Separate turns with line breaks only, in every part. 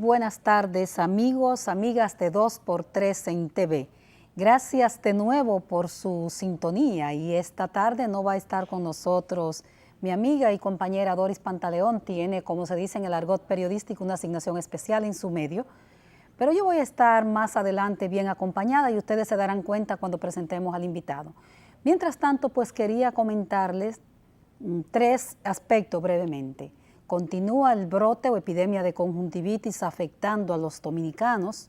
buenas tardes, amigos, amigas de 2x3 en TV. Gracias de nuevo por su sintonía y esta tarde no va a estar con nosotros mi amiga y compañera Doris Pantaleón. Tiene, como se dice en el argot periodístico, una asignación especial en su medio, pero yo voy a estar más adelante bien acompañada y ustedes se darán cuenta cuando presentemos al invitado. Mientras tanto, pues quería comentarles tres aspectos brevemente. Continúa el brote o epidemia de conjuntivitis afectando a los dominicanos,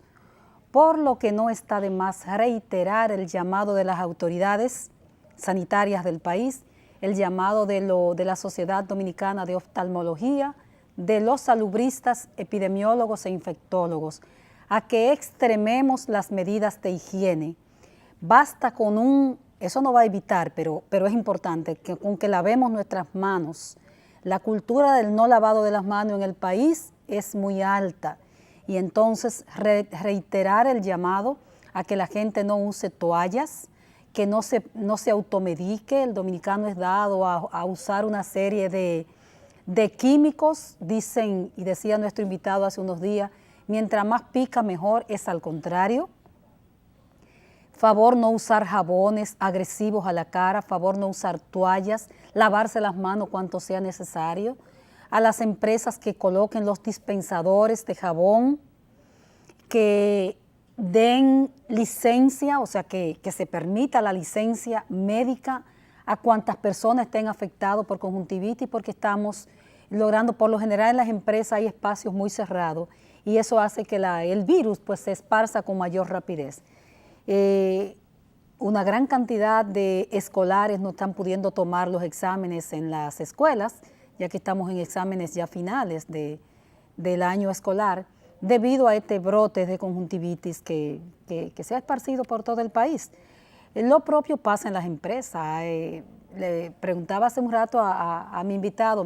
por lo que no está de más reiterar el llamado de las autoridades sanitarias del país, el llamado de la Sociedad Dominicana de Oftalmología, de los salubristas, epidemiólogos e infectólogos, a que extrememos las medidas de higiene. Basta con eso no va a evitar, pero es importante, que con que lavemos nuestras manos. La cultura del no lavado de las manos en el país es muy alta y entonces reiterar el llamado a que la gente no use toallas, que no se automedique. El dominicano es dado a usar una serie de químicos, dicen y decía nuestro invitado hace unos días, mientras más pica mejor, es al contrario. Favor no usar jabones agresivos a la cara, favor no usar toallas, lavarse las manos cuanto sea necesario. A las empresas que coloquen los dispensadores de jabón, que den licencia, o sea, que se permita la licencia médica a cuantas personas estén afectadas por conjuntivitis, porque estamos logrando, por lo general en las empresas hay espacios muy cerrados y eso hace que el virus pues se esparza con mayor rapidez. Una gran cantidad de escolares no están pudiendo tomar los exámenes en las escuelas, ya que estamos en exámenes ya finales del año escolar, debido a este brote de conjuntivitis que se ha esparcido por todo el país. Lo propio pasa en las empresas. Le preguntaba hace un rato a mi invitado,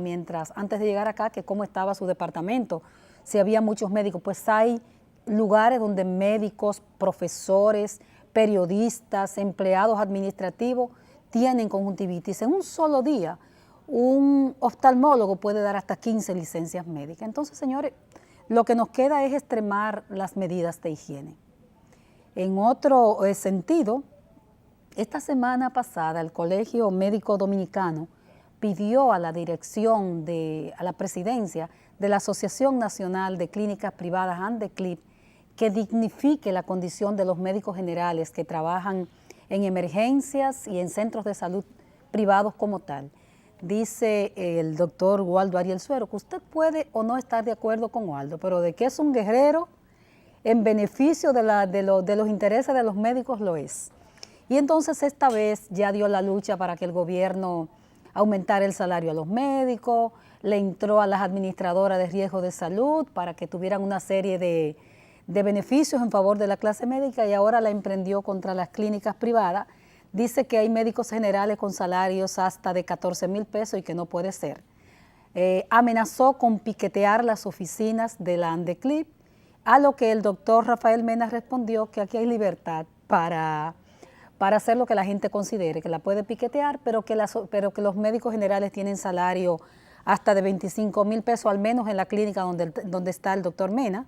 antes de llegar acá, que cómo estaba su departamento, si había muchos médicos. Pues hay lugares donde médicos, profesores, periodistas, empleados administrativos tienen conjuntivitis. En un solo día, un oftalmólogo puede dar hasta 15 licencias médicas. Entonces, señores, lo que nos queda es extremar las medidas de higiene. En otro sentido, esta semana pasada el Colegio Médico Dominicano pidió a la dirección, a la presidencia de la Asociación Nacional de Clínicas Privadas, ANDECLIP, que dignifique la condición de los médicos generales que trabajan en emergencias y en centros de salud privados como tal. Dice el doctor Waldo Ariel Suero que usted puede o no estar de acuerdo con Waldo, pero de que es un guerrero en beneficio de los intereses de los médicos lo es. Y entonces esta vez ya dio la lucha para que el gobierno aumentara el salario a los médicos, le entró a las administradoras de riesgo de salud para que tuvieran una serie de beneficios en favor de la clase médica y ahora la emprendió contra las clínicas privadas. Dice que hay médicos generales con salarios hasta de 14,000 pesos y que no puede ser. Amenazó con piquetear las oficinas de la ANDECLIP, a lo que el doctor Rafael Mena respondió que aquí hay libertad para hacer lo que la gente considere, que la puede piquetear, pero que los médicos generales tienen salario hasta de 25,000 pesos, al menos en la clínica donde está el doctor Mena,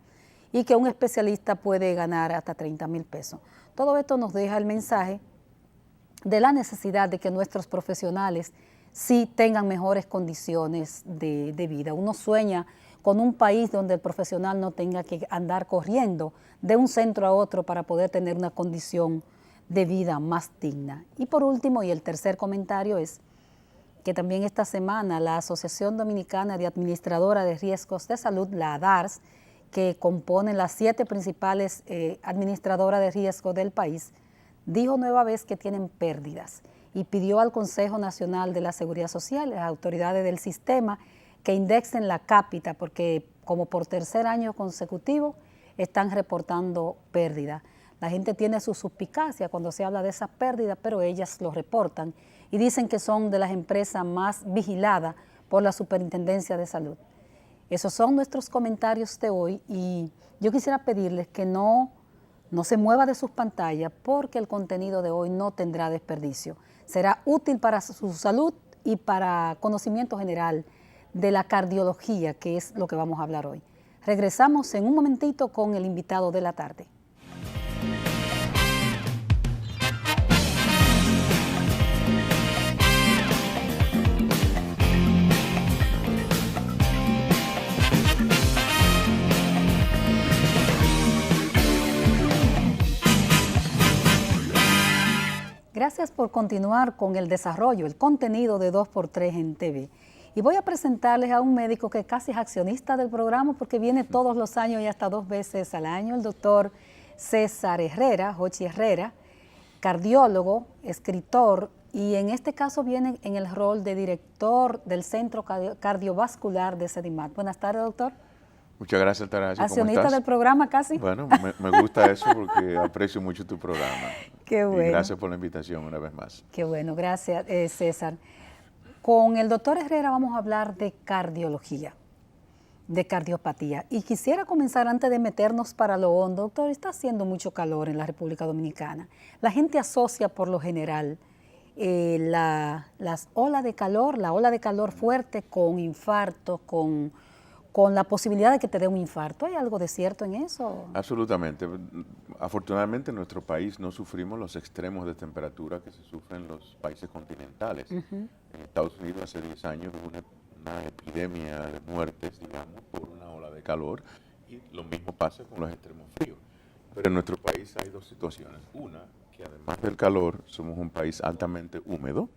y que un especialista puede ganar hasta 30,000 pesos. Todo esto nos deja el mensaje de la necesidad de que nuestros profesionales sí tengan mejores condiciones de vida. Uno sueña con un país donde el profesional no tenga que andar corriendo de un centro a otro para poder tener una condición de vida más digna. Y por último, y el tercer comentario es que también esta semana la Asociación Dominicana de Administradora de Riesgos de Salud, la ADARS, que compone las 7 principales administradoras de riesgo del país, dijo nueva vez que tienen pérdidas y pidió al Consejo Nacional de la Seguridad Social, las autoridades del sistema, que indexen la cápita porque como por tercer año consecutivo están reportando pérdidas. La gente tiene su suspicacia cuando se habla de esas pérdidas, pero ellas lo reportan y dicen que son de las empresas más vigiladas por la Superintendencia de Salud. Esos son nuestros comentarios de hoy y yo quisiera pedirles que no se mueva de sus pantallas porque el contenido de hoy no tendrá desperdicio. Será útil para su salud y para conocimiento general de la cardiología, que es lo que vamos a hablar hoy. Regresamos en un momentito con el invitado de la tarde. Gracias por continuar con el desarrollo, el contenido de 2x3 en TV. Y voy a presentarles a un médico que casi es accionista del programa porque viene todos los años y hasta 2 veces al año, el doctor César Herrera, Jochi Herrera, cardiólogo, escritor, y en este caso viene en el rol de director del Centro Cardiovascular de Sedimat. Buenas tardes, doctor.
Muchas gracias, Taracia.
¿Accionista del programa casi?
Bueno, me gusta eso porque aprecio mucho tu programa.
Qué bueno.
Y gracias por la invitación una vez más.
Qué bueno, gracias, César. Con el doctor Herrera vamos a hablar de cardiología, de cardiopatía. Y quisiera comenzar antes de meternos para lo hondo. Doctor, está haciendo mucho calor en la República Dominicana. La gente asocia por lo general las olas de calor, la ola de calor fuerte con infartos, con la posibilidad de que te dé un infarto. ¿Hay algo de cierto en eso?
Absolutamente. Afortunadamente en nuestro país no sufrimos los extremos de temperatura que se sufren en los países continentales. En Estados Unidos hace 10 años hubo una epidemia de muertes, digamos, por una ola de calor, y lo mismo pasa con los extremos fríos. Pero en nuestro país hay 2 situaciones. Una, que además del calor, somos un país altamente húmedo,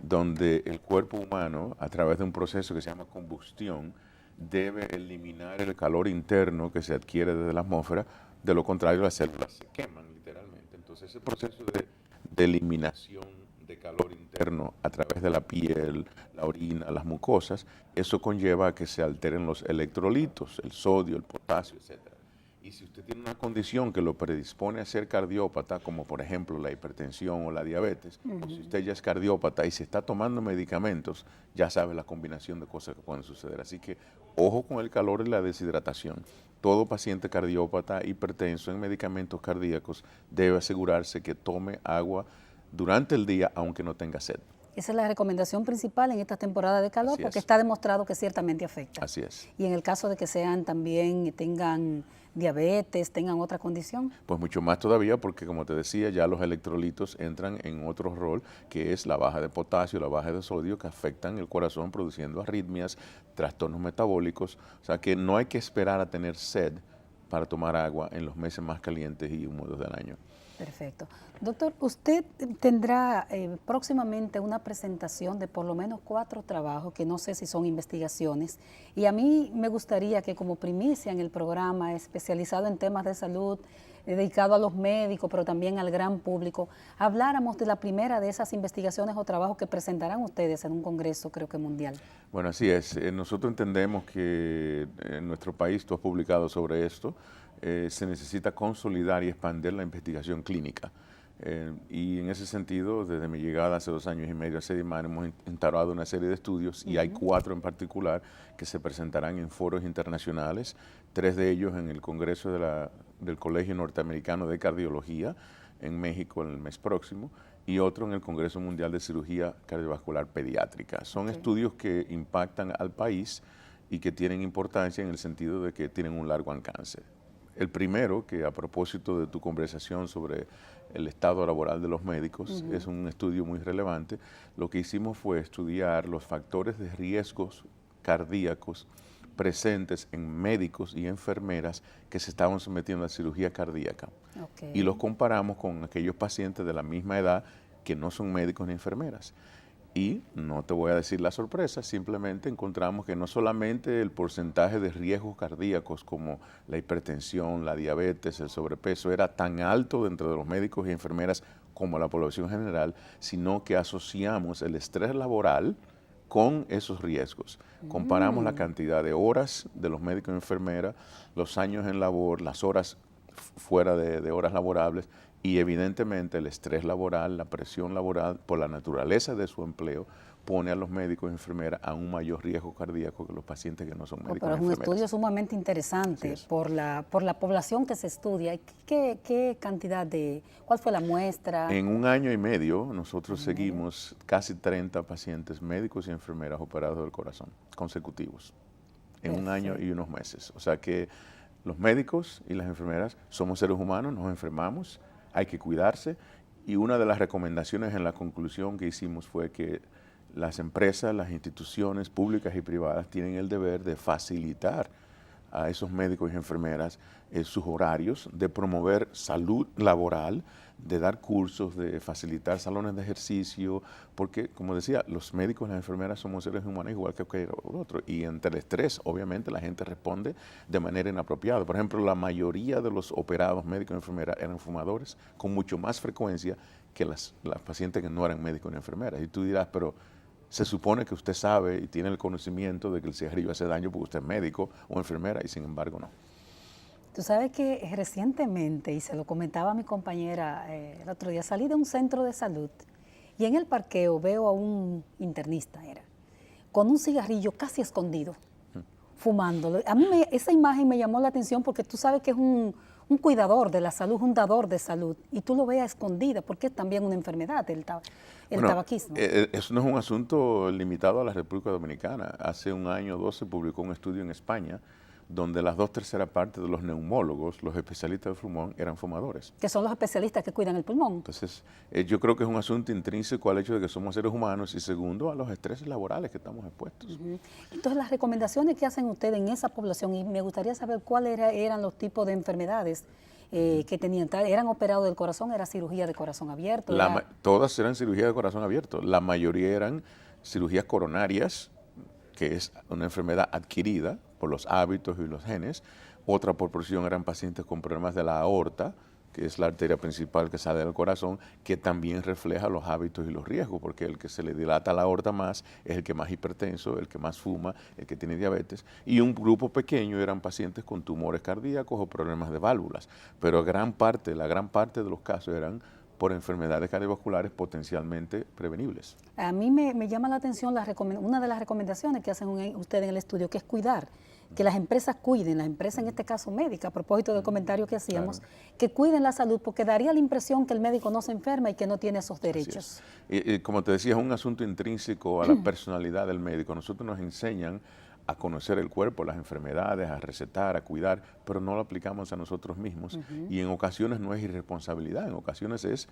donde el cuerpo humano, a través de un proceso que se llama combustión, debe eliminar el calor interno que se adquiere desde la atmósfera, de lo contrario las células se queman literalmente. Entonces ese proceso de eliminación de calor interno a través de la piel, la orina, las mucosas, eso conlleva a que se alteren los electrolitos, el sodio, el potasio, etc. Y si usted tiene una condición que lo predispone a ser cardiópata, como por ejemplo la hipertensión o la diabetes, o si usted ya es cardiópata y se está tomando medicamentos, ya sabe la combinación de cosas que pueden suceder. Así que ojo con el calor y la deshidratación. Todo paciente cardiópata hipertenso en medicamentos cardíacos debe asegurarse que tome agua durante el día aunque no tenga sed.
Esa es la recomendación principal en esta temporada de calor, porque está demostrado que ciertamente afecta.
Así es.
Y en el caso de que sean también, tengan diabetes, tengan otra condición.
Pues mucho más todavía, porque como te decía, ya los electrolitos entran en otro rol, que es la baja de potasio, la baja de sodio, que afectan el corazón produciendo arritmias, trastornos metabólicos. O sea que no hay que esperar a tener sed para tomar agua en los meses más calientes y húmedos del año.
Perfecto. Doctor, usted tendrá próximamente una presentación de por lo menos 4 trabajos, que no sé si son investigaciones, y a mí me gustaría que como primicia en el programa especializado en temas de salud, dedicado a los médicos, pero también al gran público, habláramos de la primera de esas investigaciones o trabajos que presentarán ustedes en un congreso, creo que mundial.
Bueno, así es. Nosotros entendemos que en nuestro país, tú has publicado sobre esto, se necesita consolidar y expandir la investigación clínica. Y en ese sentido, desde mi llegada hace 2 años y medio a Sedimat, hemos instaurado una serie de estudios y hay 4 en particular que se presentarán en foros internacionales, 3 de ellos en el Congreso del Colegio Norteamericano de Cardiología en México el mes próximo y otro en el Congreso Mundial de Cirugía Cardiovascular Pediátrica. Son estudios que impactan al país y que tienen importancia en el sentido de que tienen un largo alcance. El primero, que a propósito de tu conversación sobre el estado laboral de los médicos, es un estudio muy relevante. Lo que hicimos fue estudiar los factores de riesgos cardíacos presentes en médicos y enfermeras que se estaban sometiendo a cirugía cardíaca. Y los comparamos con aquellos pacientes de la misma edad que no son médicos ni enfermeras. Y no te voy a decir la sorpresa, simplemente encontramos que no solamente el porcentaje de riesgos cardíacos como la hipertensión, la diabetes, el sobrepeso era tan alto dentro de los médicos y enfermeras como la población general, sino que asociamos el estrés laboral con esos riesgos. Comparamos la cantidad de horas de los médicos y enfermeras, los años en labor, las horas fuera de horas laborables, y evidentemente el estrés laboral, la presión laboral, por la naturaleza de su empleo, pone a los médicos y enfermeras a un mayor riesgo cardíaco que los pacientes que no son médicos y enfermeras.
Pero es un estudio sumamente interesante por la población que se estudia. ¿Qué cantidad cuál fue la muestra?
En 1 año y medio nosotros seguimos casi 30 pacientes médicos y enfermeras operados del corazón, consecutivos. en un año y unos meses. O sea que los médicos y las enfermeras somos seres humanos, nos enfermamos, hay que cuidarse. Y una de las recomendaciones en la conclusión que hicimos fue que las empresas, las instituciones públicas y privadas tienen el deber de facilitar a esos médicos y enfermeras sus horarios, de promover salud laboral, de dar cursos, de facilitar salones de ejercicio, porque, como decía, los médicos y las enfermeras somos seres humanos igual que cualquier otro, y ante el estrés, obviamente, la gente responde de manera inapropiada. Por ejemplo, la mayoría de los operados médicos y enfermeras eran fumadores, con mucho más frecuencia que las pacientes que no eran médicos ni enfermeras. Y tú dirás, pero se supone que usted sabe y tiene el conocimiento de que el cigarrillo hace daño porque usted es médico o enfermera, y sin embargo no.
Tú sabes que recientemente, y se lo comentaba a mi compañera el otro día, salí de un centro de salud y en el parqueo veo a un internista, con un cigarrillo casi escondido, fumándolo. A mí esa imagen me llamó la atención porque tú sabes que es un cuidador de la salud, un dador de salud, y tú lo ves a escondida porque es también una enfermedad el tabaquismo.
Eso no es un asunto limitado a la República Dominicana. Hace un año o dos se publicó un estudio en España donde las 2/3 partes de los neumólogos, los especialistas del pulmón, eran fumadores.
Que son los especialistas que cuidan el pulmón.
Entonces, yo creo que es un asunto intrínseco al hecho de que somos seres humanos y segundo, a los estreses laborales que estamos expuestos.
Entonces, las recomendaciones que hacen ustedes en esa población, y me gustaría saber cuáles eran los tipos de enfermedades que tenían. ¿Eran operados del corazón? ¿Era cirugía de corazón abierto?
Todas eran cirugía de corazón abierto. La mayoría eran cirugías coronarias, que es una enfermedad adquirida por los hábitos y los genes. Otra proporción eran pacientes con problemas de la aorta, que es la arteria principal que sale del corazón, que también refleja los hábitos y los riesgos, porque el que se le dilata la aorta más es el que más hipertenso, el que más fuma, el que tiene diabetes. Y un grupo pequeño eran pacientes con tumores cardíacos o problemas de válvulas. Pero la gran parte de los casos eran por enfermedades cardiovasculares potencialmente prevenibles.
A mí me llama la atención una de las recomendaciones que hacen ustedes en el estudio, que es cuidar, que las empresas cuiden, las empresas en este caso médicas, a propósito del comentario que hacíamos, que cuiden la salud, porque daría la impresión que el médico no se enferma y que no tiene esos derechos.
Y como te decía, es un asunto intrínseco a la personalidad del médico. Nosotros nos enseñan a conocer el cuerpo, las enfermedades, a recetar, a cuidar, pero no lo aplicamos a nosotros mismos. Y en ocasiones no es irresponsabilidad, en ocasiones es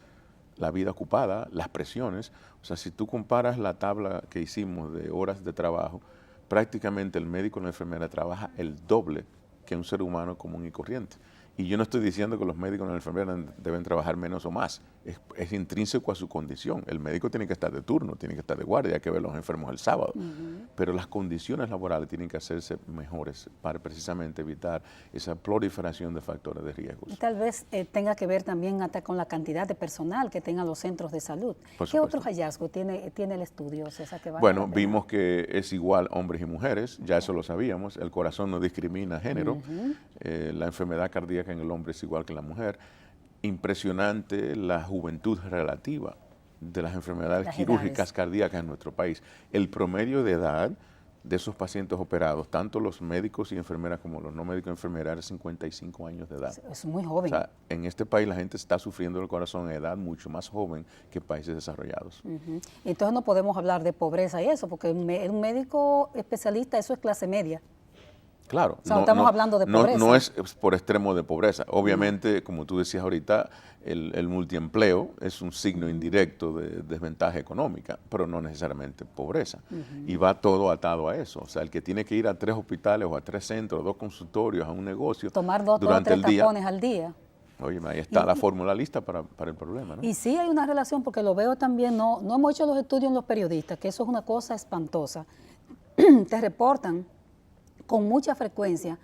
la vida ocupada, las presiones. O sea, si tú comparas la tabla que hicimos de horas de trabajo, prácticamente el médico o la enfermera trabaja el doble que un ser humano común y corriente. Y yo no estoy diciendo que los médicos y las enfermeras deben trabajar menos o más, es intrínseco a su condición. El médico tiene que estar de turno, tiene que estar de guardia, hay que ver a los enfermos el sábado, pero las condiciones laborales tienen que hacerse mejores para precisamente evitar esa proliferación de factores de riesgos.
Y tal vez tenga que ver también hasta con la cantidad de personal que tengan los centros de salud. ¿Qué otros hallazgos tiene el estudio, César?
Bueno, vimos que es igual hombres y mujeres, ya eso lo sabíamos, el corazón no discrimina género, la enfermedad cardíaca en el hombre es igual que en la mujer. Impresionante la juventud relativa de las enfermedades quirúrgicas cardíacas en nuestro país. El promedio de edad de esos pacientes operados, tanto los médicos y enfermeras como los no médicos y enfermeras, es 55 años de edad.
Es muy joven.
O sea, en este país la gente está sufriendo del corazón a edad mucho más joven que países desarrollados.
Entonces no podemos hablar de pobreza y eso, porque un médico especialista, eso es clase media.
Claro,
o sea, no estamos hablando de pobreza.
No es por extremo de pobreza. Obviamente, como tú decías ahorita, el multiempleo es un signo indirecto de desventaja económica, pero no necesariamente pobreza. Y va todo atado a eso. O sea, el que tiene que ir a 3 hospitales o a 3 centros, 2 consultorios, a un negocio,
tomar 2 o 3 tapones al día.
Oye, ahí está la fórmula lista para el problema, ¿no?
Y sí hay una relación, porque lo veo también, no hemos hecho los estudios en los periodistas, que eso es una cosa espantosa. Te reportan con mucha frecuencia,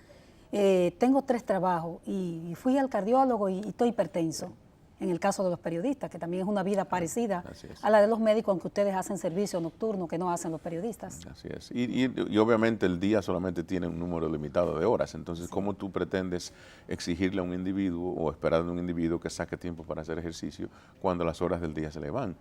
tengo 3 trabajos y fui al cardiólogo y estoy hipertenso, en el caso de los periodistas, que también es una vida parecida a la de los médicos, aunque ustedes hacen servicio nocturno que no hacen los periodistas.
Así es. Y obviamente el día solamente tiene un número limitado de horas, entonces ¿cómo tú pretendes exigirle a un individuo o esperar de un individuo que saque tiempo para hacer ejercicio cuando las horas del día se le van?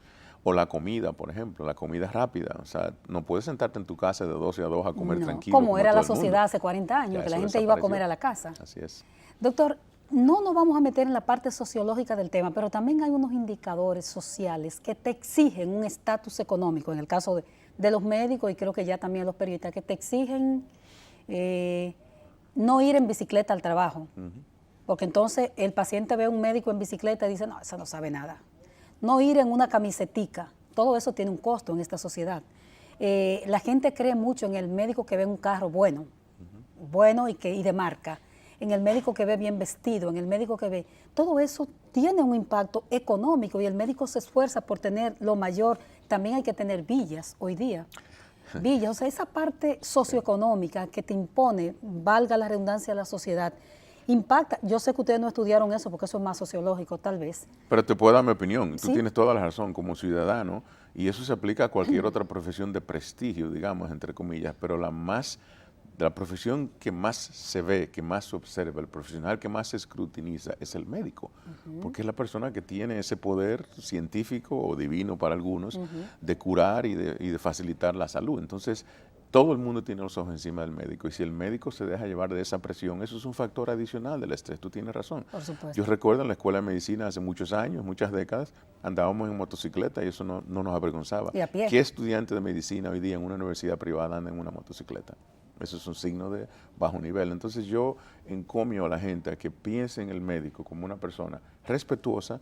O la comida, por ejemplo, la comida rápida. O sea, no puedes sentarte en tu casa de 12 a 2 a comer tranquilo.
Como era la sociedad hace 40 años, que la gente iba a comer a la casa.
Así es.
Doctor, no nos vamos a meter en la parte sociológica del tema, pero también hay unos indicadores sociales que te exigen un estatus económico, en el caso de los médicos y creo que ya también los periodistas, que te exigen No ir en bicicleta al trabajo, porque entonces el paciente ve a un médico en bicicleta y dice, no, esa no sabe nada. No ir en una camisetica, todo eso tiene un costo en esta sociedad. La gente cree mucho en el médico que ve un carro bueno, bueno y de marca, en el médico que ve bien vestido, en el médico que ve... Todo eso tiene un impacto económico y el médico se esfuerza por tener lo mayor. También hay que tener villas hoy día. Villas, o sea, esa parte socioeconómica que te impone, valga la redundancia de la sociedad, impacta. Yo sé que ustedes no estudiaron eso porque eso es más sociológico, tal vez.
Pero te puedo dar mi opinión. Tú
¿Sí?
tienes toda la razón como ciudadano y eso se aplica a cualquier otra profesión de prestigio, digamos, entre comillas, pero la profesión que más se ve, que más se observa, el profesional que más se escrutiniza es el médico, porque es la persona que tiene ese poder científico o divino para algunos de curar y de facilitar la salud. Entonces, todo el mundo tiene los ojos encima del médico y si el médico se deja llevar de esa presión, eso es un factor adicional del estrés, tú tienes razón.
Por supuesto.
Yo recuerdo en la escuela de medicina hace muchos años, muchas décadas, andábamos en motocicleta y eso no nos avergonzaba.
Y a pie.
¿Qué estudiante de medicina hoy día en una universidad privada anda en una motocicleta? Eso es un signo de bajo nivel. Entonces yo encomio a la gente a que piense en el médico como una persona respetuosa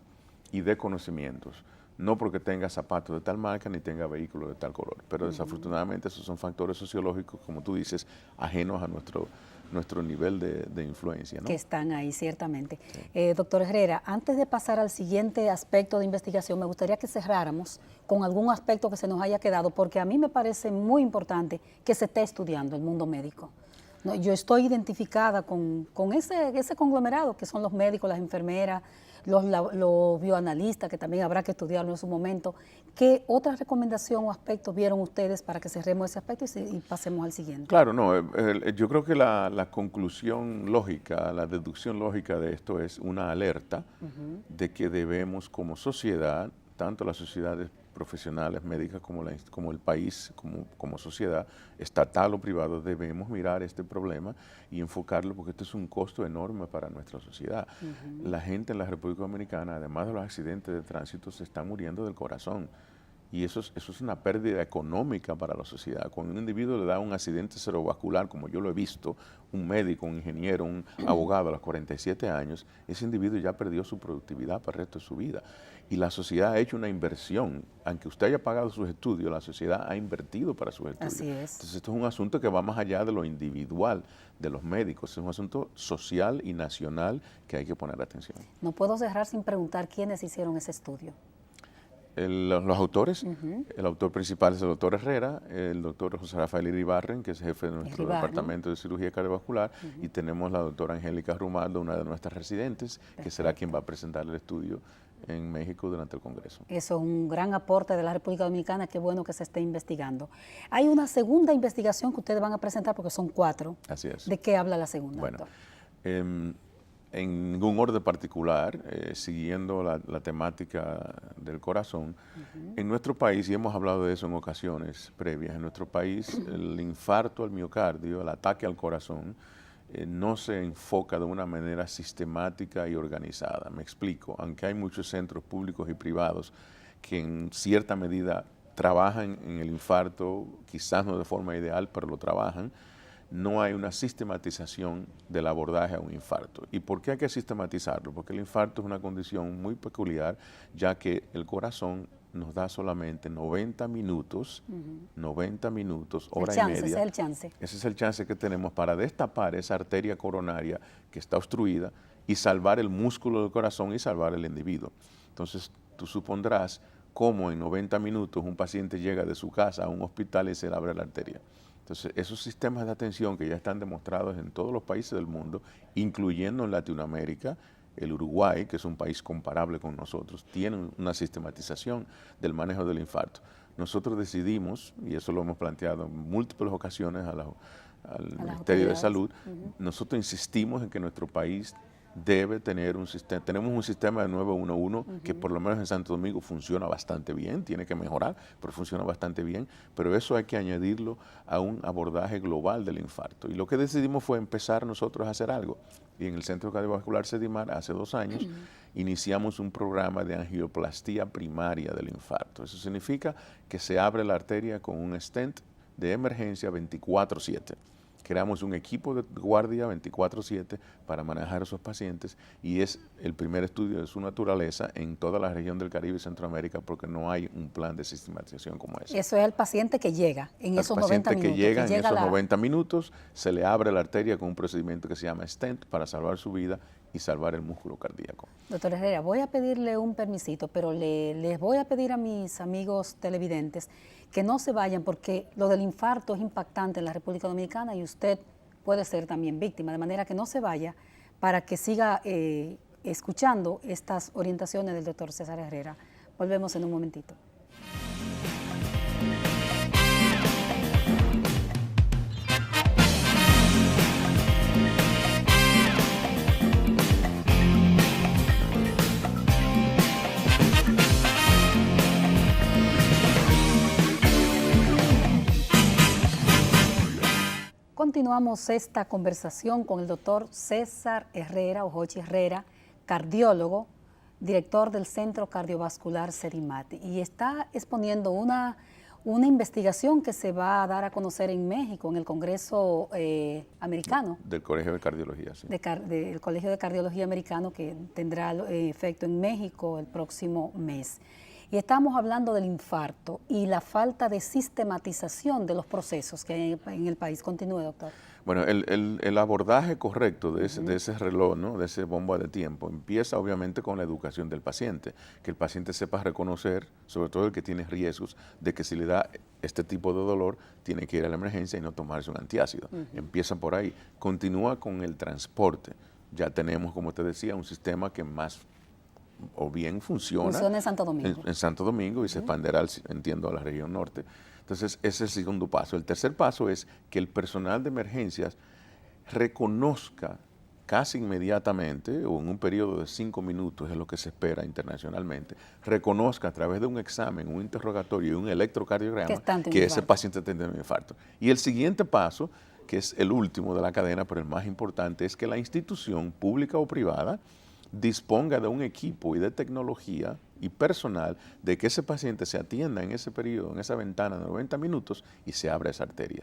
y de conocimientos. No porque tenga zapatos de tal marca ni tenga vehículos de tal color. Pero desafortunadamente esos son factores sociológicos, como tú dices, ajenos a nuestro nivel de influencia, ¿no?
Que están ahí, ciertamente. Sí. Doctor Herrera, antes de pasar al siguiente aspecto de investigación, me gustaría que cerráramos con algún aspecto que se nos haya quedado, porque a mí me parece muy importante que se esté estudiando el mundo médico. No, yo estoy identificada con ese conglomerado que son los médicos, las enfermeras, los bioanalistas, que también habrá que estudiarlo en su momento. ¿Qué otra recomendación o aspecto vieron ustedes para que cerremos ese aspecto y pasemos al siguiente?
Claro, no, yo creo que la conclusión lógica, la deducción lógica de esto es una alerta de que debemos como sociedad, tanto las sociedades profesionales, médicas, como el país, como sociedad, estatal o privado, debemos mirar este problema y enfocarlo porque esto es un costo enorme para nuestra sociedad. La gente en la República Dominicana, además de los accidentes de tránsito, se está muriendo del corazón. Y eso es una pérdida económica para la sociedad. Cuando un individuo le da un accidente cerebrovascular, como yo lo he visto, un médico, un ingeniero, un abogado a los 47 años, ese individuo ya perdió su productividad para el resto de su vida. Y la sociedad ha hecho una inversión. Aunque usted haya pagado sus estudios, la sociedad ha invertido para sus estudios.
Así es.
Entonces esto es un asunto que va más allá de lo individual de los médicos. Es un asunto social y nacional que hay que poner atención.
No puedo cerrar sin preguntar quiénes hicieron ese estudio.
Los autores, el autor principal es el doctor Herrera, el doctor José Rafael Iribarren, que es jefe de nuestro departamento de cirugía cardiovascular, y tenemos la doctora Angélica Rumaldo, una de nuestras residentes, que será quien va a presentar el estudio en México durante el Congreso.
Eso es un gran aporte de la República Dominicana, qué bueno que se esté investigando. Hay una segunda investigación que ustedes van a presentar, porque son 4.
Así es.
¿De qué habla la segunda,
bueno,
doctor?
En ningún orden particular, siguiendo la temática del corazón, en nuestro país, y hemos hablado de eso en ocasiones previas, en nuestro país el infarto al miocardio, el ataque al corazón, no se enfoca de una manera sistemática y organizada. Me explico, aunque hay muchos centros públicos y privados que en cierta medida trabajan en el infarto, quizás no de forma ideal, pero lo trabajan, no hay una sistematización del abordaje a un infarto. ¿Y por qué hay que sistematizarlo? Porque el infarto es una condición muy peculiar, ya que el corazón nos da solamente 90 minutos, 90 minutos, hora y media.
Ese es el chance.
Ese es el chance que tenemos para destapar esa arteria coronaria que está obstruida y salvar el músculo del corazón y salvar el individuo. Entonces, tú supondrás cómo en 90 minutos un paciente llega de su casa a un hospital y se le abre la arteria. Entonces, esos sistemas de atención que ya están demostrados en todos los países del mundo, incluyendo en Latinoamérica, el Uruguay, que es un país comparable con nosotros, tiene una sistematización del manejo del infarto. Nosotros decidimos, y eso lo hemos planteado en múltiples ocasiones al Ministerio de Salud, nosotros insistimos en que nuestro país debe tener un sistema, tenemos un sistema de 911 que por lo menos en Santo Domingo funciona bastante bien, tiene que mejorar, pero funciona bastante bien, pero eso hay que añadirlo a un abordaje global del infarto. Y lo que decidimos fue empezar nosotros a hacer algo. Y en el Centro Cardiovascular Sedimar, hace 2 años, iniciamos un programa de angioplastía primaria del infarto. Eso significa que se abre la arteria con un stent de emergencia 24/7. creamos un equipo de guardia 24/7 para manejar a esos pacientes y es el primer estudio de su naturaleza en toda la región del Caribe y Centroamérica porque no hay un plan de sistematización como ese.
Eso es el paciente que llega en esos 90 minutos.
Que llega en esos 90 minutos, se le abre la arteria con un procedimiento que se llama stent para salvar su vida y salvar el músculo cardíaco.
Doctor Herrera, voy a pedirle un permisito, pero les voy a pedir a mis amigos televidentes que no se vayan porque lo del infarto es impactante en la República Dominicana y usted puede ser también víctima, de manera que no se vaya para que siga escuchando estas orientaciones del doctor César Herrera. Volvemos en un momentito. Continuamos esta conversación con el doctor César Herrera, o Jochi Herrera, cardiólogo, director del Centro Cardiovascular CERIMAT, y está exponiendo una investigación que se va a dar a conocer en México, en el Congreso americano.
Del Colegio de Cardiología, sí.
Del Colegio de Cardiología americano, que tendrá efecto en México el próximo mes. Y estamos hablando del infarto y la falta de sistematización de los procesos que hay en el país. Continúe, doctor.
Bueno, el abordaje correcto de ese reloj, ¿no? De ese bomba de tiempo, empieza obviamente con la educación del paciente, que el paciente sepa reconocer, sobre todo el que tiene riesgos, de que si le da este tipo de dolor, tiene que ir a la emergencia y no tomarse un antiácido. Empieza por ahí. Continúa con el transporte. Ya tenemos, como te decía, un sistema que más o bien funciona
en Santo Domingo.
En Santo Domingo y se expanderá, entiendo, a la región norte. Entonces, ese es el segundo paso. El tercer paso es que el personal de emergencias reconozca casi inmediatamente, o en un periodo de 5 minutos, es lo que se espera internacionalmente, reconozca a través de un examen, un interrogatorio y un electrocardiograma que ese paciente tiene un infarto. Y el siguiente paso, que es el último de la cadena, pero el más importante, es que la institución pública o privada disponga de un equipo y de tecnología y personal de que ese paciente se atienda en ese periodo, en esa ventana de 90 minutos y se abra esa arteria.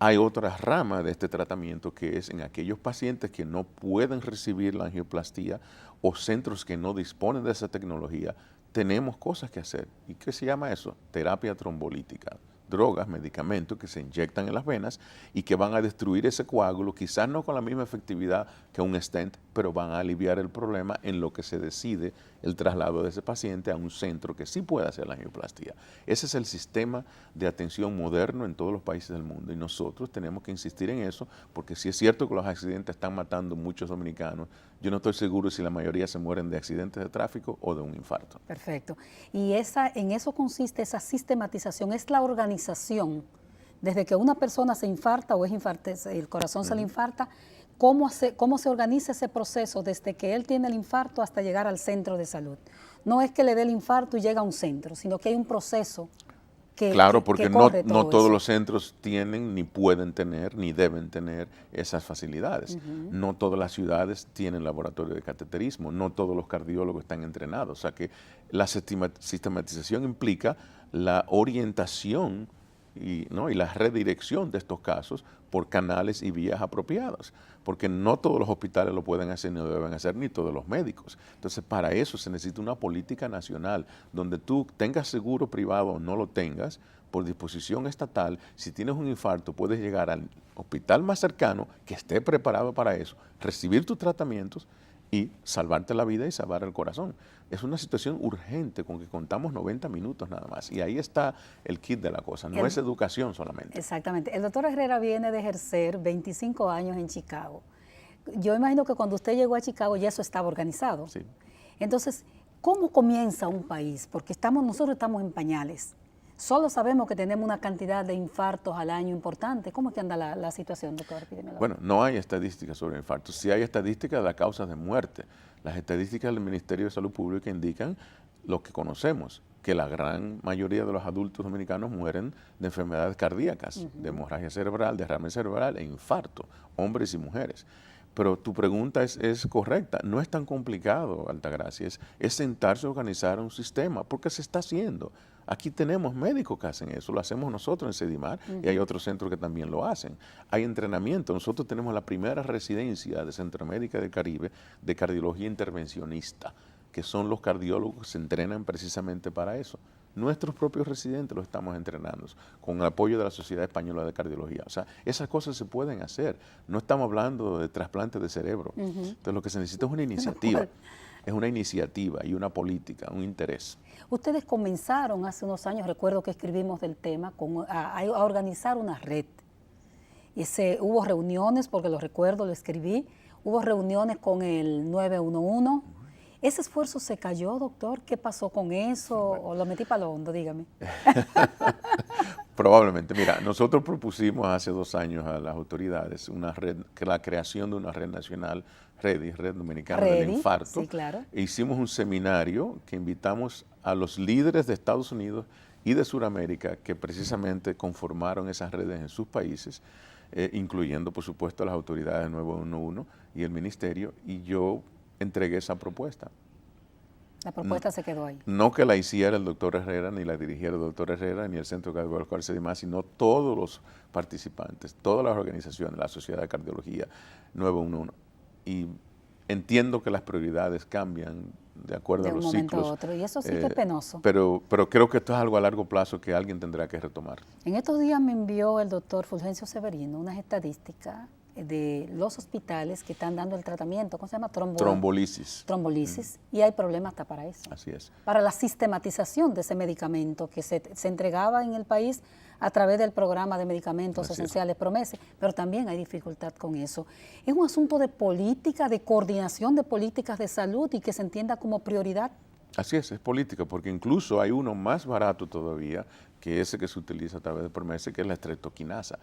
Hay otra rama de este tratamiento que es en aquellos pacientes que no pueden recibir la angioplastía o centros que no disponen de esa tecnología, tenemos cosas que hacer. ¿Y qué se llama eso? Terapia trombolítica. Drogas, medicamentos que se inyectan en las venas y que van a destruir ese coágulo, quizás no con la misma efectividad que un stent, pero van a aliviar el problema en lo que se decide el traslado de ese paciente a un centro que sí pueda hacer la angioplastía. Ese es el sistema de atención moderno en todos los países del mundo y nosotros tenemos que insistir en eso porque si es cierto que los accidentes están matando muchos dominicanos, yo no estoy seguro si la mayoría se mueren de accidentes de tráfico o de un infarto.
Perfecto. Y en eso consiste esa sistematización, es la organización, desde que una persona se infarta o el corazón se le infarta, cómo se organiza ese proceso desde que él tiene el infarto hasta llegar al centro de salud. No es que le dé el infarto y llega a un centro, sino que hay un proceso
claro, porque no todos los centros tienen, ni pueden tener, ni deben tener esas facilidades. No todas las ciudades tienen laboratorio de cateterismo, no todos los cardiólogos están entrenados. O sea que la sistematización implica la orientación y la redirección de estos casos por canales y vías apropiadas, porque no todos los hospitales lo pueden hacer ni lo deben hacer, ni todos los médicos. Entonces, para eso se necesita una política nacional, donde tú tengas seguro privado o no lo tengas, por disposición estatal, si tienes un infarto, puedes llegar al hospital más cercano, que esté preparado para eso, recibir tus tratamientos y salvarte la vida y salvar el corazón. Es una situación urgente con que contamos 90 minutos nada más. Y ahí está el kit de la cosa, no es educación solamente.
Exactamente. El doctor Herrera viene de ejercer 25 años en Chicago. Yo imagino que cuando usted llegó a Chicago ya eso estaba organizado.
Sí.
Entonces, ¿cómo comienza un país? Porque nosotros estamos en pañales. Solo sabemos que tenemos una cantidad de infartos al año importante. ¿Cómo es que anda la situación, doctor epidemiólogo?
Bueno, no hay estadísticas sobre infartos. Sí hay estadísticas de las causas de muerte. Las estadísticas del Ministerio de Salud Pública indican lo que conocemos, que la gran mayoría de los adultos dominicanos mueren de enfermedades cardíacas, de hemorragia cerebral, derrame cerebral e infarto, hombres y mujeres. Pero tu pregunta es correcta, no es tan complicado, Altagracia, es sentarse a organizar un sistema, porque se está haciendo. Aquí tenemos médicos que hacen eso, lo hacemos nosotros en Sedimar y hay otros centros que también lo hacen. Hay entrenamiento, nosotros tenemos la primera residencia de Centroamérica y del Caribe de cardiología intervencionista, que son los cardiólogos que se entrenan precisamente para eso. Nuestros propios residentes los estamos entrenando con el apoyo de la Sociedad Española de Cardiología. O sea, esas cosas se pueden hacer. No estamos hablando de trasplante de cerebro. Entonces lo que se necesita es una iniciativa. Es una iniciativa y una política, un interés.
Ustedes comenzaron hace unos años, recuerdo que escribimos del tema, a organizar una red. Hubo reuniones, porque lo recuerdo, lo escribí, hubo reuniones con el 911. ¿Ese esfuerzo se cayó, doctor? ¿Qué pasó con eso? ¿O lo metí para lo hondo? Dígame.
Probablemente. Mira, nosotros propusimos hace 2 años a las autoridades una red, la creación de una red nacional, Red Dominicana del Infarto.
Sí, claro.
E hicimos un seminario que invitamos a los líderes de Estados Unidos y de Sudamérica que precisamente conformaron esas redes en sus países, incluyendo, por supuesto, las autoridades del 911 y el ministerio, y yo entregué esa propuesta.
La propuesta se quedó ahí.
No que la hiciera el doctor Herrera, ni la dirigiera el doctor Herrera, ni el Centro Cardiovascular Sedimar, sino todos los participantes, todas las organizaciones, la Sociedad de Cardiología 911. Y entiendo que las prioridades cambian de acuerdo a los ciclos.
De un momento a otro, y eso sí que es penoso.
Pero creo que esto es algo a largo plazo que alguien tendrá que retomar.
En estos días me envió el doctor Fulgencio Severino unas estadísticas de los hospitales que están dando el tratamiento, ¿cómo se llama?
Trombolisis.
Y hay problemas hasta para eso.
Así es.
Para la sistematización de ese medicamento que se entregaba en el país a través del programa de medicamentos esenciales PROMESE, pero también hay dificultad con eso. Es un asunto de política, de coordinación de políticas de salud y que se entienda como prioridad.
Así es política, porque incluso hay uno más barato todavía que ese que se utiliza a través de PROMESE, que es la estreptoquinasa,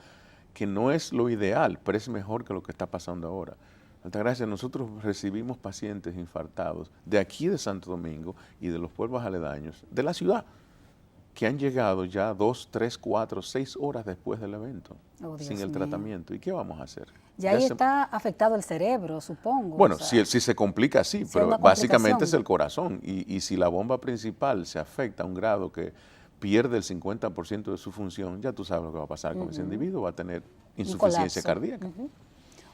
que no es lo ideal, pero es mejor que lo que está pasando ahora. Altagracia, nosotros recibimos pacientes infartados de aquí de Santo Domingo y de los pueblos aledaños, de la ciudad, que han llegado ya 2, 3, 4, 6 horas después del evento, sin el tratamiento. ¿Y qué vamos a hacer?
Ya ahí está afectado el cerebro, supongo.
Bueno, si se complica, sí, pero básicamente es el corazón. Y si la bomba principal se afecta a un grado que pierde el 50% de su función, ya tú sabes lo que va a pasar con ese individuo, va a tener insuficiencia cardíaca.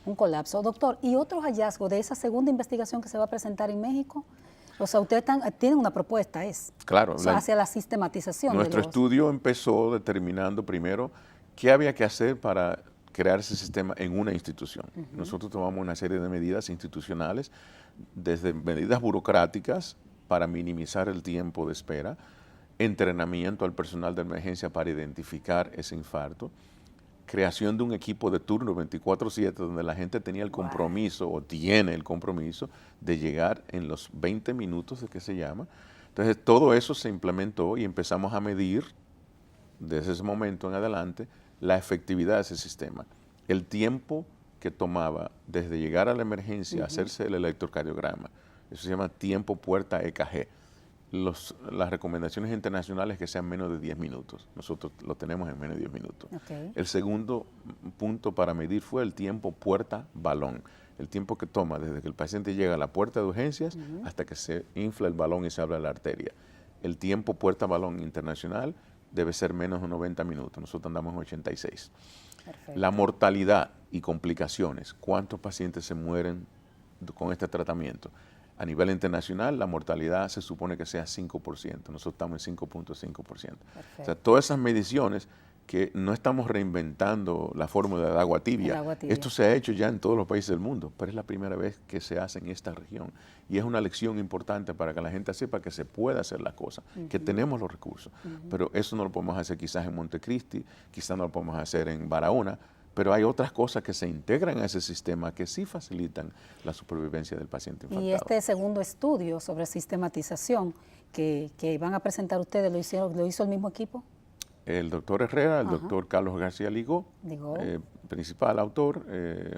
Un colapso. Doctor, ¿y otros hallazgos de esa segunda investigación que se va a presentar en México? O sea, ustedes tienen una propuesta,
Claro.
O sea, hacia la sistematización.
Nuestro estudio empezó determinando primero qué había que hacer para crear ese sistema en una institución. Nosotros tomamos una serie de medidas institucionales, desde medidas burocráticas para minimizar el tiempo de espera, entrenamiento al personal de emergencia para identificar ese infarto, creación de un equipo de turno 24/7 donde la gente tenía el compromiso o tiene el compromiso de llegar en los 20 minutos de que se llama. Entonces todo eso se implementó y empezamos a medir desde ese momento en adelante la efectividad de ese sistema, el tiempo que tomaba desde llegar a la emergencia a hacerse el electrocardiograma. Eso se llama tiempo puerta EKG. Las recomendaciones internacionales que sean menos de 10 minutos. Nosotros lo tenemos en menos de 10 minutos. El segundo punto para medir fue el tiempo puerta-balón. El tiempo que toma desde que el paciente llega a la puerta de urgencias hasta que se infla el balón y se abre la arteria. El tiempo puerta-balón internacional debe ser menos de 90 minutos. Nosotros andamos en 86. Perfecto. La mortalidad y complicaciones. ¿Cuántos pacientes se mueren con este tratamiento? A nivel internacional, la mortalidad se supone que sea 5%. Nosotros estamos en 5.5%. O sea, todas esas mediciones que no estamos reinventando la fórmula del agua tibia. Esto se ha hecho ya en todos los países del mundo, pero es la primera vez que se hace en esta región. Y es una lección importante para que la gente sepa que se puede hacer las cosas, que tenemos los recursos. Pero eso no lo podemos hacer quizás en Montecristi, quizás no lo podemos hacer en Barahona, pero hay otras cosas que se integran a ese sistema que sí facilitan la supervivencia del paciente infartado.
Y este segundo estudio sobre sistematización que van a presentar ustedes, ¿lo hizo el mismo equipo?
El doctor Herrera, el doctor Carlos García Ligó, principal autor,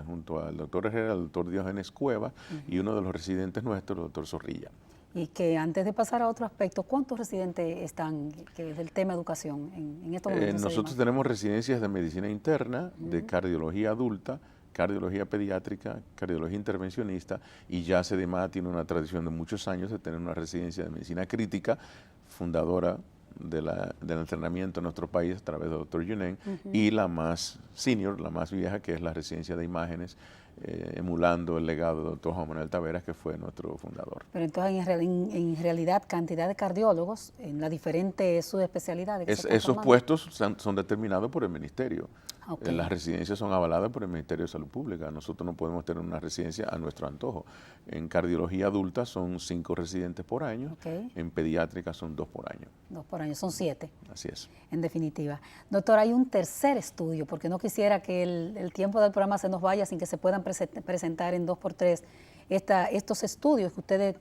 junto al doctor Herrera, el doctor Diógenes Cueva y uno de los residentes nuestros, el doctor Zorrilla.
Y que antes de pasar a otro aspecto, ¿cuántos residentes están del tema educación en estos momentos?
Nosotros tenemos residencias de medicina interna, de cardiología adulta, cardiología pediátrica, cardiología intervencionista, y ya Sedimar tiene una tradición de muchos años de tener una residencia de medicina crítica, fundadora del entrenamiento en nuestro país a través del Dr. Yunen, y la más senior, la más vieja, que es la residencia de imágenes, emulando el legado del Dr. Juan Manuel Taveras, que fue nuestro fundador.
Pero entonces, en realidad, cantidad de cardiólogos en las diferentes subespecialidades que se están
Esos
formando.
puestos son determinados por el ministerio.
Okay.
Las residencias son avaladas por el Ministerio de Salud Pública. Nosotros no podemos tener una residencia a nuestro antojo. En cardiología adulta son 5 residentes por año.
Okay.
En pediátrica son 2 por año.
2 por año, son 7.
Así es.
En definitiva. Doctor, hay un tercer estudio, porque no quisiera que el tiempo del programa se nos vaya sin que se puedan presentar en 2x3 estos estudios que ustedes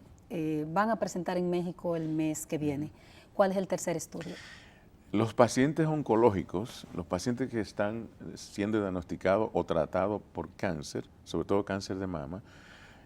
van a presentar en México el mes que viene. ¿Cuál es el tercer estudio?
Los pacientes oncológicos, los pacientes que están siendo diagnosticados o tratados por cáncer, sobre todo cáncer de mama,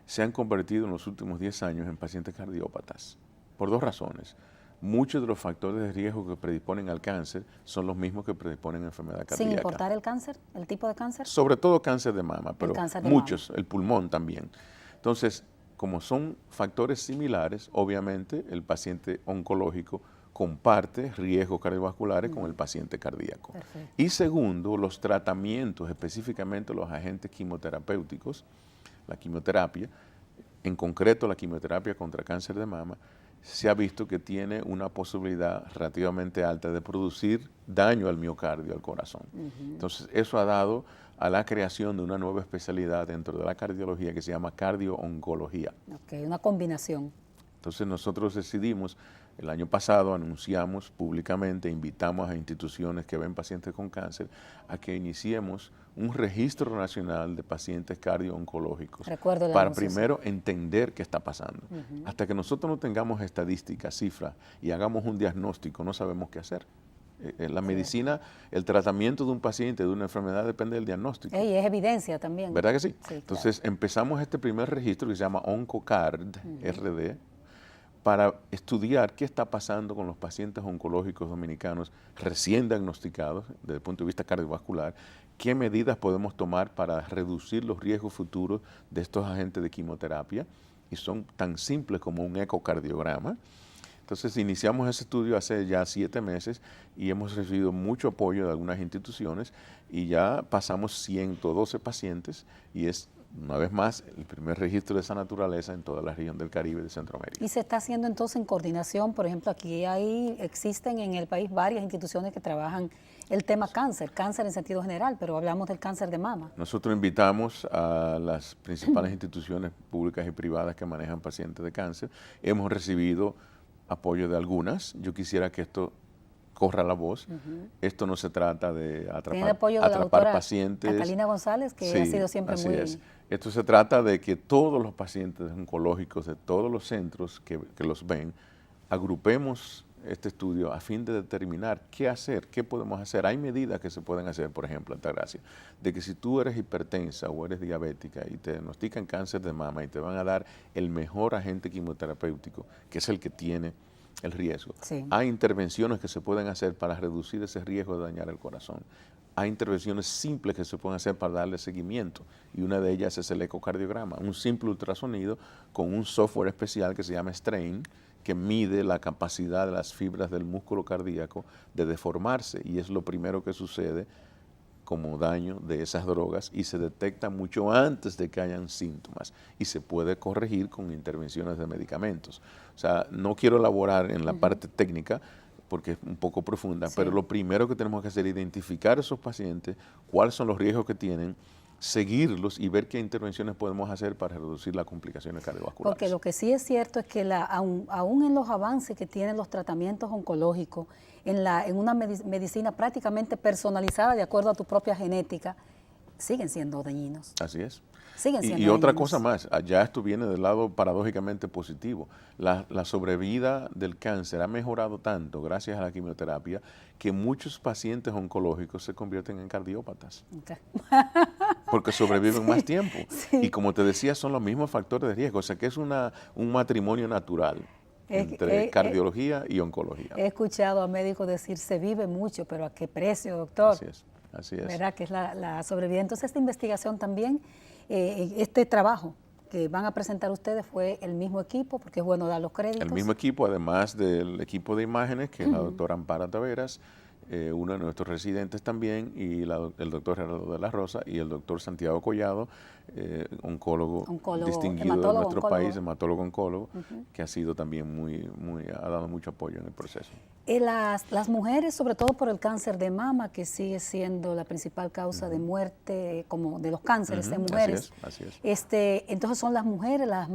se han convertido en los últimos 10 años en pacientes cardiópatas, por 2 razones. Muchos de los factores de riesgo que predisponen al cáncer son los mismos que predisponen a enfermedad cardíaca.
¿Sin importar el cáncer, el tipo de cáncer?
Sobre todo cáncer de mama, pero muchos,
mama.
El pulmón también. Entonces, como son factores similares, obviamente el paciente oncológico comparte riesgos cardiovasculares con el paciente cardíaco.
Perfecto.
Y segundo, los tratamientos, específicamente los agentes quimioterapéuticos, la quimioterapia, en concreto la quimioterapia contra cáncer de mama, se ha visto que tiene una posibilidad relativamente alta de producir daño al miocardio, al corazón. Entonces, eso ha dado a la creación de una nueva especialidad dentro de la cardiología que se llama cardio-oncología.
Okay, una combinación.
Entonces, nosotros decidimos, el año pasado anunciamos públicamente, invitamos a instituciones que ven pacientes con cáncer a que iniciemos un registro nacional de pacientes cardio-oncológicos para primero entender qué está pasando. Hasta que nosotros no tengamos estadísticas, cifras y hagamos un diagnóstico, no sabemos qué hacer. La medicina, el tratamiento de un paciente de una enfermedad depende del diagnóstico.
Y es evidencia también.
¿Verdad que sí?
Sí,
entonces empezamos este primer registro que se llama OncoCard, RD, para estudiar qué está pasando con los pacientes oncológicos dominicanos recién diagnosticados desde el punto de vista cardiovascular, qué medidas podemos tomar para reducir los riesgos futuros de estos agentes de quimioterapia, y son tan simples como un ecocardiograma. Entonces iniciamos ese estudio hace ya 7 meses y hemos recibido mucho apoyo de algunas instituciones y ya pasamos 112 pacientes y es, una vez más, el primer registro de esa naturaleza en toda la región del Caribe y de Centroamérica.
Y se está haciendo entonces en coordinación, por ejemplo, aquí existen en el país varias instituciones que trabajan el tema cáncer en sentido general, pero hablamos del cáncer de mama.
Nosotros invitamos a las principales instituciones públicas y privadas que manejan pacientes de cáncer. Hemos recibido apoyo de algunas. Yo quisiera que esto corra la voz. Esto no se trata de atrapar pacientes.
Catalina González, que ha sido siempre
así
muy...
Es. Esto se trata de que todos los pacientes oncológicos de todos los centros que los ven, agrupemos este estudio a fin de determinar qué hacer, qué podemos hacer. Hay medidas que se pueden hacer, por ejemplo, Altagracia, de que si tú eres hipertensa o eres diabética y te diagnostican cáncer de mama y te van a dar el mejor agente quimioterapéutico, que es el que tiene el riesgo.
Sí.
Hay intervenciones que se pueden hacer para reducir ese riesgo de dañar el corazón. Hay intervenciones simples que se pueden hacer para darle seguimiento y una de ellas es el ecocardiograma, un simple ultrasonido con un software especial que se llama Strain, que mide la capacidad de las fibras del músculo cardíaco de deformarse y es lo primero que sucede como daño de esas drogas y se detecta mucho antes de que hayan síntomas y se puede corregir con intervenciones de medicamentos. O sea, no quiero elaborar en la parte técnica porque es un poco profunda, pero lo primero que tenemos que hacer es identificar a esos pacientes, cuáles son los riesgos que tienen, seguirlos y ver qué intervenciones podemos hacer para reducir las complicaciones cardiovasculares.
Porque lo que sí es cierto es que aún en los avances que tienen los tratamientos oncológicos, en una medicina prácticamente personalizada de acuerdo a tu propia genética, siguen siendo dañinos.
Así es.
Siguen siendo
y otra
dañinos.
cosa más, allá esto viene del lado paradójicamente positivo. La sobrevida del cáncer ha mejorado tanto gracias a la quimioterapia que muchos pacientes oncológicos se convierten en cardiópatas.
Okay.
Porque sobreviven más tiempo.
Sí.
Y como te decía, son los mismos factores de riesgo. O sea que es un matrimonio natural entre cardiología y oncología.
He escuchado a médicos decir, se vive mucho, pero ¿a qué precio, doctor?
Así es, así es.
¿Verdad? Que es la sobrevida. Entonces, esta investigación también, este trabajo que van a presentar ustedes fue el mismo equipo, porque es bueno dar los créditos.
El mismo equipo, además del equipo de imágenes, que es la doctora Amparo Taveras, uno de nuestros residentes también, y el doctor Gerardo de la Rosa y el doctor Santiago Collado, oncólogo distinguido de nuestro país, hematólogo-oncólogo, que ha sido también ha dado mucho apoyo en el proceso.
Las mujeres, sobre todo por el cáncer de mama, que sigue siendo la principal causa de muerte, como de los cánceres de mujeres.
Así es.
Entonces son las mujeres la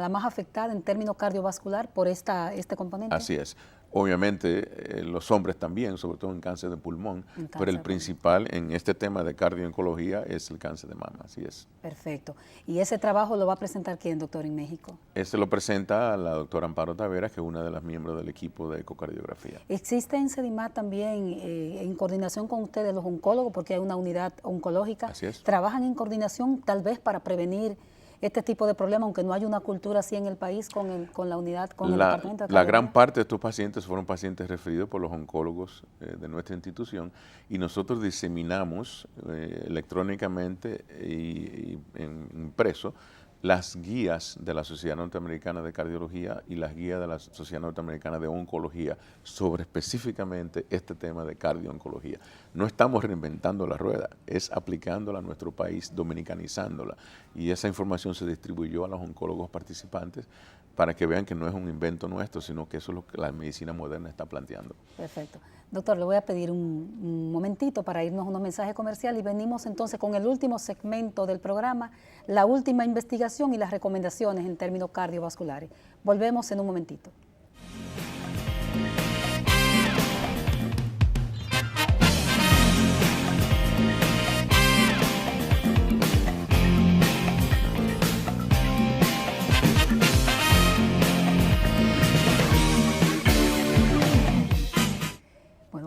más afectada en términos cardiovascular por este componente.
Así es. Obviamente los hombres también, sobre todo en cáncer de pulmón, pero el principal en este tema de cardiooncología es el cáncer de mama, así es.
Perfecto. ¿Y ese trabajo lo va a presentar quién, doctor, en México?
Ese lo presenta la doctora Amparo Taveras, que es una de las miembros del equipo de ecocardiografía.
¿Existe en CEDIMAT también, en coordinación con ustedes, los oncólogos, porque hay una unidad oncológica?
Así es.
¿Trabajan en coordinación tal vez para prevenir este tipo de problemas, aunque no hay una cultura así en el país con la unidad, con el departamento de
La gran parte de estos pacientes fueron pacientes referidos por los oncólogos de nuestra institución, y nosotros diseminamos electrónicamente y impreso las guías de la Sociedad Norteamericana de Cardiología y las guías de la Sociedad Norteamericana de Oncología sobre específicamente este tema de cardiooncología. No estamos reinventando la rueda, es aplicándola a nuestro país, dominicanizándola, y esa información se distribuyó a los oncólogos participantes para que vean que no es un invento nuestro, sino que eso es lo que la medicina moderna está planteando.
Perfecto. Doctor, le voy a pedir un momentito para irnos a unos mensajes comerciales y venimos entonces con el último segmento del programa, la última investigación y las recomendaciones en términos cardiovasculares. Volvemos en un momentito.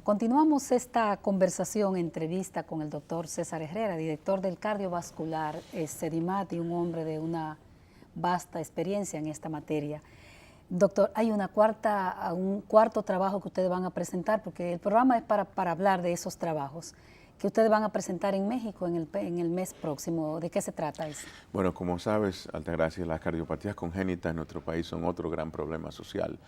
Continuamos esta conversación, entrevista con el doctor César Herrera, director del cardiovascular CEDIMAT y un hombre de una vasta experiencia en esta materia. Doctor, hay un cuarto trabajo que ustedes van a presentar, porque el programa es para hablar de esos trabajos que ustedes van a presentar en México en el mes próximo. ¿De qué se trata eso?
Bueno, como sabes, Altagracia, las cardiopatías congénitas en nuestro país son otro gran problema social.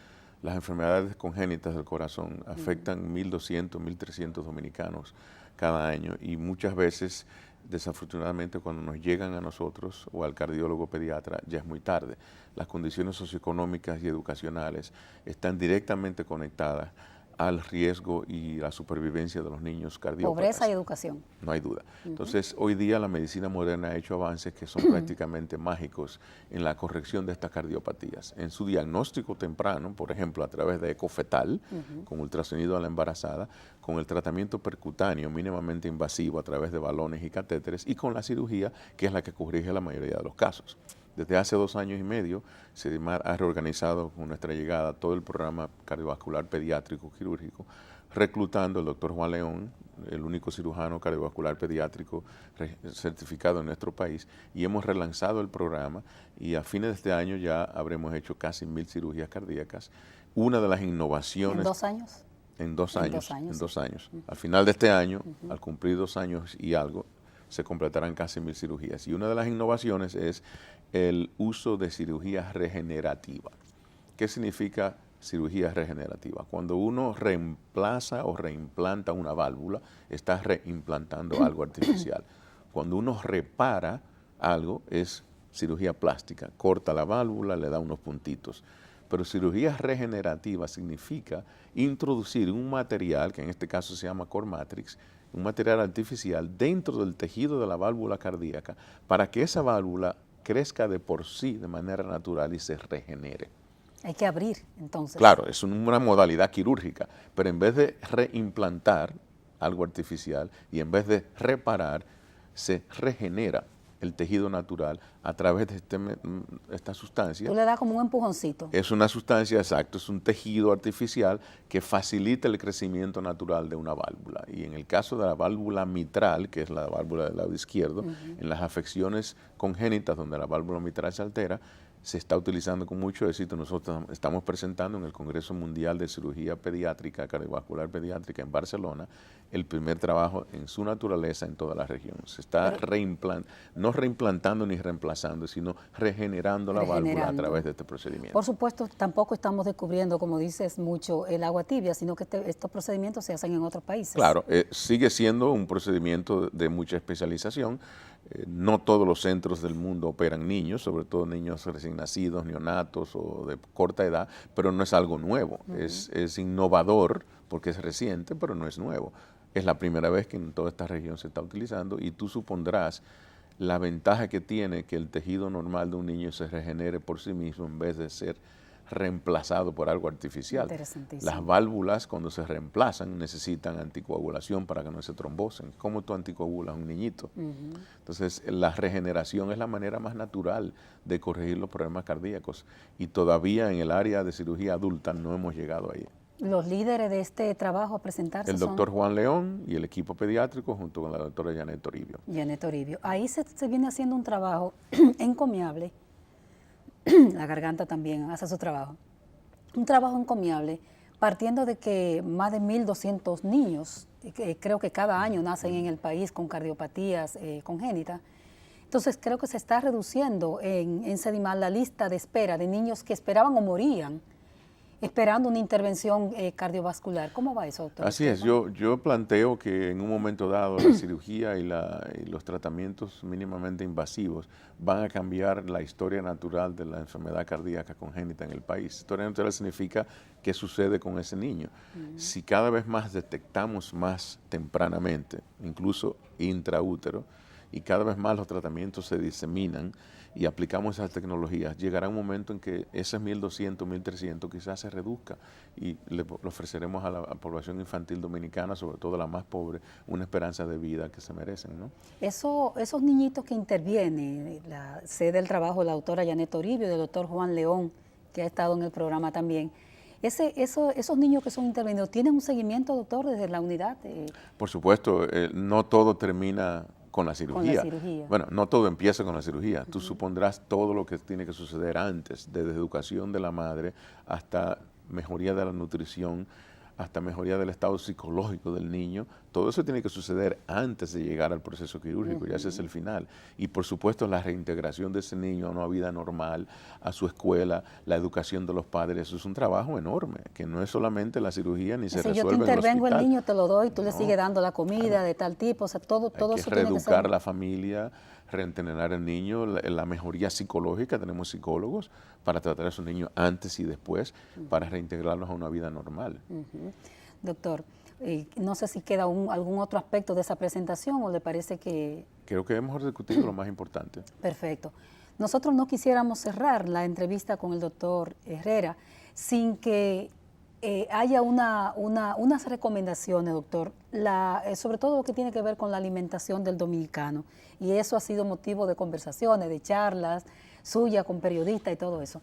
Las enfermedades congénitas del corazón afectan 1.200, 1.300 dominicanos cada año, y muchas veces, desafortunadamente, cuando nos llegan a nosotros o al cardiólogo pediatra, ya es muy tarde. Las condiciones socioeconómicas y educacionales están directamente conectadas al riesgo y la supervivencia de los niños cardiópatas.
Pobreza y educación.
No hay duda. Entonces, hoy día la medicina moderna ha hecho avances que son prácticamente mágicos en la corrección de estas cardiopatías. En su diagnóstico temprano, por ejemplo, a través de ecofetal, con ultrasonido a la embarazada, con el tratamiento percutáneo mínimamente invasivo a través de balones y catéteres, y con la cirugía, que es la que corrige la mayoría de los casos. Desde hace 2 años y medio, CEDIMAT ha reorganizado con nuestra llegada todo el programa cardiovascular pediátrico quirúrgico, reclutando al doctor Juan León, el único cirujano cardiovascular pediátrico certificado en nuestro país, y hemos relanzado el programa, y a fines de este año ya habremos hecho casi 1.000 cirugías cardíacas. Una de las innovaciones...
¿En 2 años?
En 2 años. En 2 años. Al final de este año, al cumplir 2 años y algo, se completarán casi 1.000 cirugías. Y una de las innovaciones es el uso de cirugía regenerativa. ¿Qué significa cirugía regenerativa? Cuando uno reemplaza o reimplanta una válvula, está reimplantando algo artificial. Cuando uno repara algo, es cirugía plástica. Corta la válvula, le da unos puntitos. Pero cirugía regenerativa significa introducir un material, que en este caso se llama Core Matrix, un material artificial dentro del tejido de la válvula cardíaca, para que esa válvula crezca de por sí de manera natural y se regenere.
Hay que abrir, entonces.
Claro, es una modalidad quirúrgica, pero en vez de reimplantar algo artificial y en vez de reparar, se regenera el tejido natural a través de esta sustancia.
Tú le das como un empujoncito.
Es una sustancia, exacto, es un tejido artificial que facilita el crecimiento natural de una válvula. Y en el caso de la válvula mitral, que es la válvula del lado izquierdo, en las afecciones congénitas donde la válvula mitral se altera, se está utilizando con mucho éxito. Nosotros estamos presentando en el Congreso Mundial de Cirugía Pediátrica, Cardiovascular Pediátrica en Barcelona, el primer trabajo en su naturaleza en toda la región. Se está no reimplantando ni reemplazando, sino regenerando la válvula a través de este procedimiento.
Por supuesto, tampoco estamos descubriendo, como dices, mucho el agua tibia, sino que estos procedimientos se hacen en otros países.
Claro, sigue siendo un procedimiento de mucha especialización. No todos los centros del mundo operan niños, sobre todo niños recién nacidos, neonatos o de corta edad, pero no es algo nuevo. Es innovador porque es reciente, pero no es nuevo. Es la primera vez que en toda esta región se está utilizando y tú supondrás la ventaja que tiene que el tejido normal de un niño se regenere por sí mismo en vez de ser reemplazado por algo artificial. Las válvulas, cuando se reemplazan, necesitan anticoagulación para que no se trombosen. ¿Cómo tú anticoagulas a un niñito? Entonces, la regeneración es la manera más natural de corregir los problemas cardíacos y todavía en el área de cirugía adulta no hemos llegado ahí.
Los líderes de este trabajo a presentarse
el doctor Juan León y el equipo pediátrico junto con la doctora Janet Toribio.
Janet Toribio. Ahí se viene haciendo un trabajo encomiable. La garganta también hace su trabajo. Un trabajo encomiable, partiendo de que más de 1.200 niños, creo que cada año nacen en el país con cardiopatías congénitas. Entonces creo que se está reduciendo en Sedimar la lista de espera de niños que esperaban o morían esperando una intervención cardiovascular. ¿Cómo va eso, doctor?
Así es, yo planteo que en un momento dado la cirugía y los tratamientos mínimamente invasivos van a cambiar la historia natural de la enfermedad cardíaca congénita en el país. Historia natural significa qué sucede con ese niño. Si cada vez más detectamos más tempranamente, incluso intraútero, y cada vez más los tratamientos se diseminan y aplicamos esas tecnologías, llegará un momento en que esos 1.200, 1.300 quizás se reduzca y le ofreceremos a la población infantil dominicana, sobre todo la más pobre, una esperanza de vida que se merecen, ¿no?
Esos niñitos que intervienen, la sede del trabajo de la doctora Janet Toribio y del doctor Juan León, que ha estado en el programa también, esos niños que son intervenidos, ¿tienen un seguimiento, doctor, desde la unidad?
Por supuesto, no todo termina con la cirugía. Bueno, no todo empieza con la cirugía. Tú supondrás todo lo que tiene que suceder antes, desde educación de la madre hasta mejoría de la nutrición, hasta mejoría del estado psicológico del niño. Todo eso tiene que suceder antes de llegar al proceso quirúrgico, ya ese es el final. Y por supuesto la reintegración de ese niño a una vida normal, a su escuela, la educación de los padres, eso es un trabajo enorme, que no es solamente la cirugía ni se resuelve en el hospital.
Si yo te intervengo el niño, te lo doy, tú le sigues dando la comida de tal tipo, o sea, todo
eso tiene que ser. Reeducar a la familia, reentrenar al niño, la mejoría psicológica, tenemos psicólogos para tratar a esos niños antes y después, para reintegrarlos a una vida normal.
Doctor, no sé si queda algún otro aspecto de esa presentación o le parece que...
Creo que hemos discutido lo más importante.
Perfecto. Nosotros no quisiéramos cerrar la entrevista con el doctor Herrera sin que haya unas recomendaciones, doctor, sobre todo lo que tiene que ver con la alimentación del dominicano. Y eso ha sido motivo de conversaciones, de charlas suyas con periodistas y todo eso.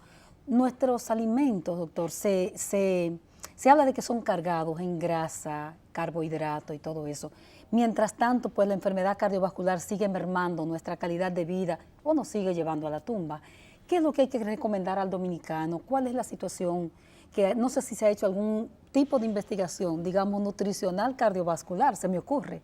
Nuestros alimentos, doctor, se habla de que son cargados en grasa, carbohidrato y todo eso. Mientras tanto, pues la enfermedad cardiovascular sigue mermando nuestra calidad de vida o nos sigue llevando a la tumba. ¿Qué es lo que hay que recomendar al dominicano? ¿Cuál es la situación? Que no sé si se ha hecho algún tipo de investigación, digamos, nutricional cardiovascular, se me ocurre,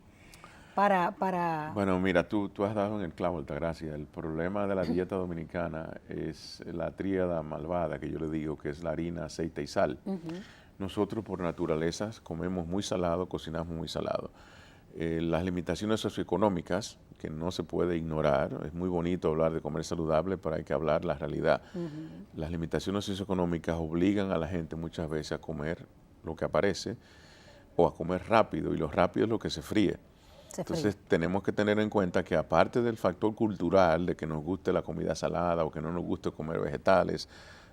para...
Bueno, mira, tú has dado en el clavo, Altagracia. El problema de la dieta dominicana es la tríada malvada, que yo le digo, que es la harina, aceite y sal. Nosotros, por naturaleza, comemos muy salado, cocinamos muy salado. Las limitaciones socioeconómicas, que no se puede ignorar, es muy bonito hablar de comer saludable, pero hay que hablar la realidad. Las limitaciones socioeconómicas obligan a la gente muchas veces a comer lo que aparece o a comer rápido, y lo rápido es lo que se fríe. Entonces tenemos que tener en cuenta que aparte del factor cultural de que nos guste la comida salada o que no nos guste comer vegetales,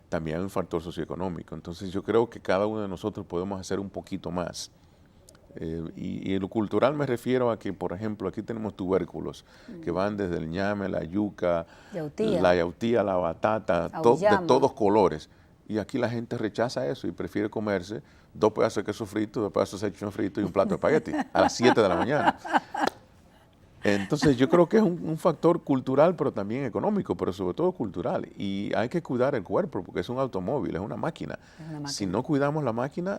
también hay un factor socioeconómico. Entonces yo creo que cada uno de nosotros podemos hacer un poquito más. Y en lo cultural me refiero a que, por ejemplo, aquí tenemos tubérculos que van desde el ñame, la yuca, la yautía, la batata, de todos colores. Y aquí la gente rechaza eso y prefiere comerse 2 pedazos de queso frito, 2 pedazos de salchichón frito y un plato de espagueti a las 7 de la mañana. Entonces yo creo que es un factor cultural, pero también económico, pero sobre todo cultural. Y hay que cuidar el cuerpo porque es un automóvil, es una máquina. Si no cuidamos la máquina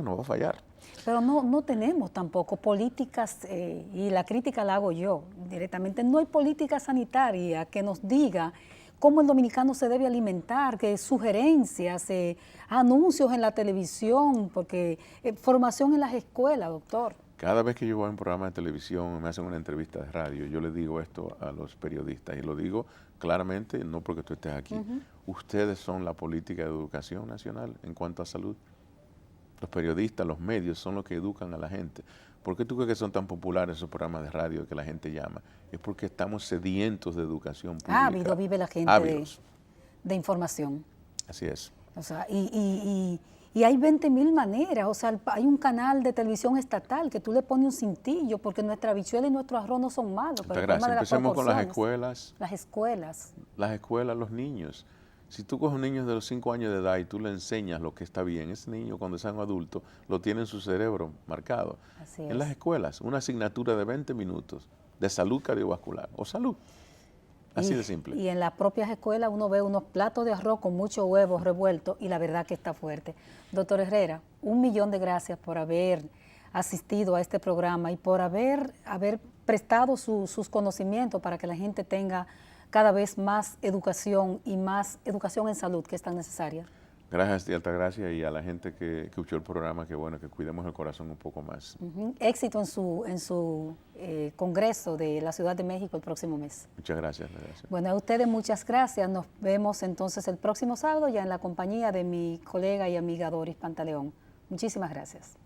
no va a fallar.
Pero no tenemos tampoco políticas, y la crítica la hago yo directamente, no hay política sanitaria que nos diga cómo el dominicano se debe alimentar, que sugerencias, anuncios en la televisión, porque formación en las escuelas, doctor.
Cada vez que yo voy a un programa de televisión, me hacen una entrevista de radio, yo le digo esto a los periodistas y lo digo claramente, no porque tú estés aquí. Ustedes son la política de educación nacional en cuanto a salud. Los periodistas, los medios son los que educan a la gente. ¿Por qué tú crees que son tan populares esos programas de radio que la gente llama? Es porque estamos sedientos de educación pública.
Ávido vive la gente de información.
Así es.
O sea, y hay 20.000 maneras. O sea, hay un canal de televisión estatal que tú le pones un cintillo porque nuestra habichuela y nuestro arroz no son malos. Pero
gracias. Empecemos con las escuelas.
Las escuelas.
Las escuelas, los niños. Si tú coges un niño de los 5 años de edad y tú le enseñas lo que está bien, ese niño cuando sea un adulto lo tiene en su cerebro marcado.
Así es.
En las escuelas, una asignatura de 20 minutos de salud cardiovascular o salud. Así de simple.
Y en las propias escuelas uno ve unos platos de arroz con muchos huevos revueltos y la verdad que está fuerte. Doctor Herrera, 1.000.000 de gracias por haber asistido a este programa y por haber prestado sus conocimientos para que la gente tenga cada vez más educación y más educación en salud que es tan necesaria.
Gracias, tía Altagracia, y a la gente que escuchó el programa, que bueno, que cuidemos el corazón un poco más.
Éxito en su congreso de la Ciudad de México el próximo mes.
Muchas gracias.
Bueno, a ustedes muchas gracias. Nos vemos entonces el próximo sábado ya en la compañía de mi colega y amiga Doris Pantaleón. Muchísimas gracias.